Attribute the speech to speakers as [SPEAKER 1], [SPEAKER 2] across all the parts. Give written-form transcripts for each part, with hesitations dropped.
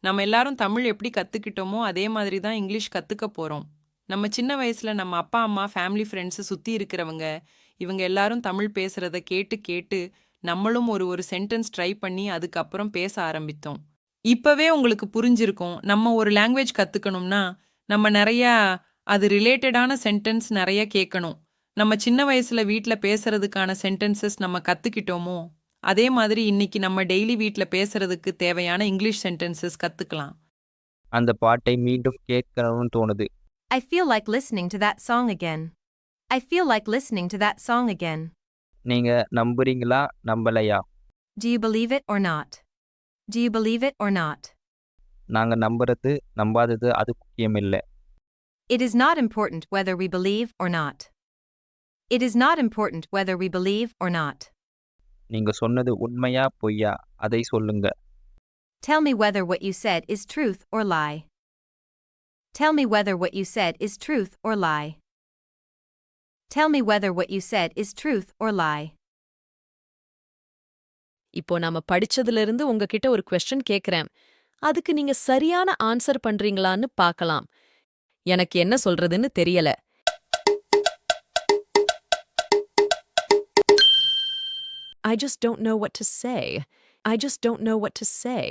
[SPEAKER 1] நம்ம எல்லாரும் தமிழ் எப்படி கத்துக்கிட்டோமோ, அதே மாதிரி தான் இங்கிலீஷ் கத்துக்க போறோம். நம்ம சின்ன வயசுல நம்ம அப்பா, அம்மா, ஃபேமிலி, ஃப்ரெண்ட்ஸ் சுத்தி இருக்கிறவங்க, இவங்க எல்லாரும் தமிழ் பேசுறத கேட்டு கேட்டு, நம்மளும் ஒரு ஒரு சென்டென்ஸ் ட்ரை பண்ணி அதுக்கப்புறம் பேச ஆரம்பித்தோம். இப்பவே உங்களுக்கு புரிஞ்சிருக்கும். நம்ம ஒரு லாங்குவேஜ் கத்துக்கணும்னா, நம்ம நெறையா அது ரிலேட்டடான சென்டென்ஸ் நெறைய கேட்கணும். நம்ம சின்ன வயசுல வீட்ல பேசுறதுக்கான சென்டென்சஸ் நம்ம கத்துக்கிட்டோமோ, அதே மாதிரி இன்னைக்கு நம்ம டெய்லி வீட்ல பேசுறதுக்கு தேவையான இங்கிலீஷ் சென்டென்சஸ் கத்துக்கலாம்.
[SPEAKER 2] அந்த பாட்டை மீண்டும் கேட்கணும்னு தோணுது.
[SPEAKER 3] I feel like listening to that song again. I feel like listening to that song again.
[SPEAKER 2] நீங்க நம்புறீங்களா நம்பலையா?
[SPEAKER 3] Do you believe it or not? Do you believe it or not?
[SPEAKER 2] நாங்க நம்புறது நம்பாதது அது முக்கியமில்ல.
[SPEAKER 3] It is not important whether we believe or not. It is not important whether we believe or not.
[SPEAKER 2] நீங்க சொன்னது உண்மையா பொய்யா அதை சொல்லுங்க.
[SPEAKER 3] Tell me whether what you said is truth or lie. Tell me whether what you said is truth or lie. Tell me whether what you said is truth or lie.
[SPEAKER 4] இப்போ நாம படிச்சதிலிருந்து உங்ககிட்ட ஒரு கொஸ்டின் கேக்குறேன். அதுக்கு நீங்க சரியான answer பண்றீங்களான்னு பார்க்கலாம். எனக்கு என்ன சொல்றதுன்னு தெரியல. I just don't know what to say. I just don't know what to say.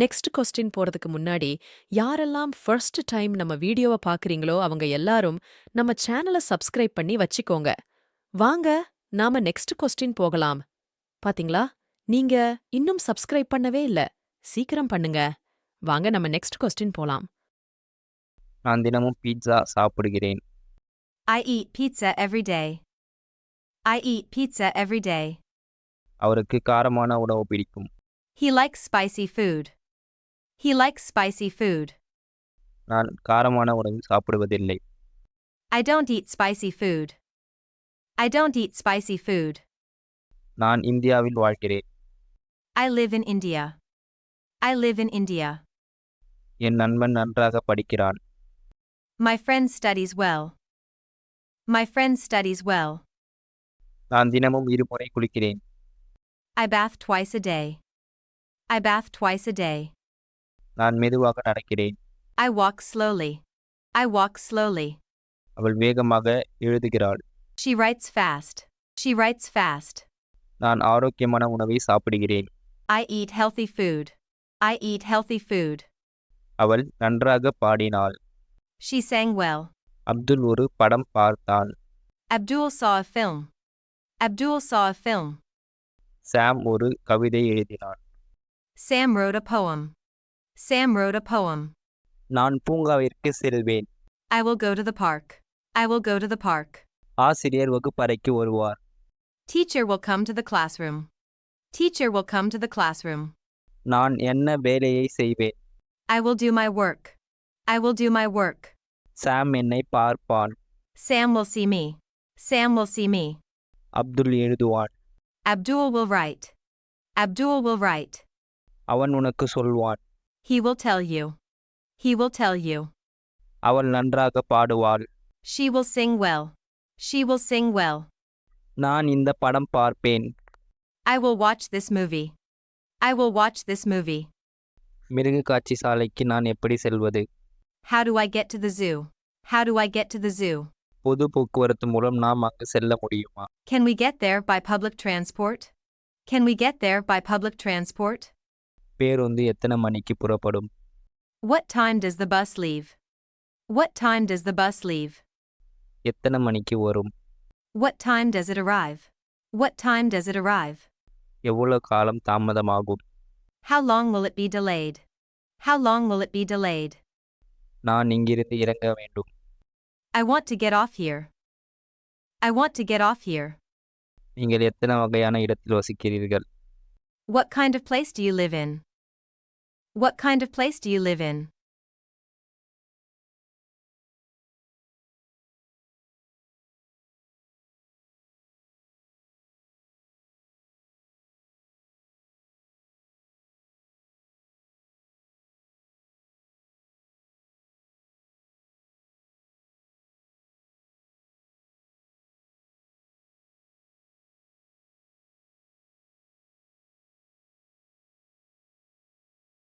[SPEAKER 4] Next question போறதுக்கு முன்னாடி யாரெல்லாம் ஃபர்ஸ்ட் டைம் நம்ம வீடியோவை பார்க்கறீங்களோ அவங்க எல்லாரும் நம்ம சேனலை சப்ஸ்கிரைப் பண்ணி வச்சுக்கோங்க. வாங்க நாம நெக்ஸ்ட் கொஸ்டின் போகலாம். பாத்தீங்களா? நீங்க இன்னும் சப்ஸ்கிரைப் பண்ணவே இல்ல. சீக்கிரம் பண்ணுங்க. வாங்க நம்ம நெக்ஸ்ட் கொஸ்டின் போலாம்.
[SPEAKER 2] நான் தினமும் pizza சாப்பிடுகிறேன்.
[SPEAKER 3] I eat pizza every day. I eat pizza every day.
[SPEAKER 2] அவருக்கு காரமான உணவு பிடிக்கும்.
[SPEAKER 3] He likes spicy food. He likes spicy food.
[SPEAKER 2] நான் காரமான உணவு சாப்பிடுவதில்லை.
[SPEAKER 3] I don't eat spicy food. I don't eat spicy food.
[SPEAKER 2] நான் இந்தியாவில் வாழ்கிறேன்.
[SPEAKER 3] I live in India. I live in India.
[SPEAKER 2] என் நண்பன் நன்றாக படிக்கிறான்.
[SPEAKER 3] My friend studies well. My friend studies well.
[SPEAKER 2] நான் தினமும் இருமுறை குளிக்கிறேன்.
[SPEAKER 3] I bath twice a day. I bath twice a day.
[SPEAKER 2] நான் மெதுவாக நடக்கிறேன்.
[SPEAKER 3] I walk slowly. I walk slowly.
[SPEAKER 2] அவள் வேகமாக எழுதுகிறாள்.
[SPEAKER 3] She writes fast. She writes fast.
[SPEAKER 2] நான் ஆரோக்கியமான உணவை சாப்பிடுகிறேன்.
[SPEAKER 3] I eat healthy food. I eat healthy food.
[SPEAKER 2] அவள் நன்றாக பாடினாள்.
[SPEAKER 3] She sang well.
[SPEAKER 2] அப்துல் ஒரு படம் பார்த்தான்.
[SPEAKER 3] Abdul saw a film. Abdul saw a film.
[SPEAKER 2] சாம் ஒரு கவிதை எழுதினான்.
[SPEAKER 3] Sam wrote a poem. Sam wrote a poem.
[SPEAKER 2] நான் பூங்காவிற்கு செல்வேன்.
[SPEAKER 3] I will go to the park. I will go to the park.
[SPEAKER 2] ஆசிரியர் வகுப்பறைக்கு வருவார்.
[SPEAKER 3] Teacher will come to the classroom. Teacher will come to the classroom.
[SPEAKER 2] நான் என்ன வேலையை செய்வேன்.
[SPEAKER 3] I will do my work. I will do my work.
[SPEAKER 2] சாம் என்னை பார்ப்பான்.
[SPEAKER 3] Sam will see me. Sam will see me.
[SPEAKER 2] Abdul எழுதுவான்.
[SPEAKER 3] Abdul will write. Abdul will write.
[SPEAKER 2] அவன் உனக்கு சொல்வான்.
[SPEAKER 3] He will tell you. He will tell you.
[SPEAKER 2] அவள் நன்றாக பாடுவாள்.
[SPEAKER 3] She will sing well. She will sing well.
[SPEAKER 2] நான் இந்த படம் பார்ப்பேன்.
[SPEAKER 3] I will watch this movie. I will watch this movie.
[SPEAKER 2] மிருகக்காட்சி சாலைக்கு நான் எப்படி செல்வது?
[SPEAKER 3] How do I get to the zoo? How do I get to the zoo?
[SPEAKER 2] பொது போக்குவரத்து மூலம் நாம் அங்கு செல்ல முடியுமா?
[SPEAKER 3] Can we get there by public transport? Can we get there by public transport?
[SPEAKER 2] பேருந்து எத்தனை மணிக்கு புறப்படும்?
[SPEAKER 3] What time does the bus leave? What time does the bus leave?
[SPEAKER 2] எத்தனை மணிக்கு வரும்?
[SPEAKER 3] What time does it arrive? What time does it arrive?
[SPEAKER 2] எவ்வளவு காலம் தாமதமாகும்?
[SPEAKER 3] How long will it be delayed? How long will it be delayed?
[SPEAKER 2] நான் இங்கிருந்து இறங்க வேண்டும்.
[SPEAKER 3] I want to get off here. I want to get off here.
[SPEAKER 2] நீங்கள் எத்தனை வகையான இடத்தில் வசிக்கிறீர்கள்?
[SPEAKER 3] What kind of place do you live in? What kind of place do you live in?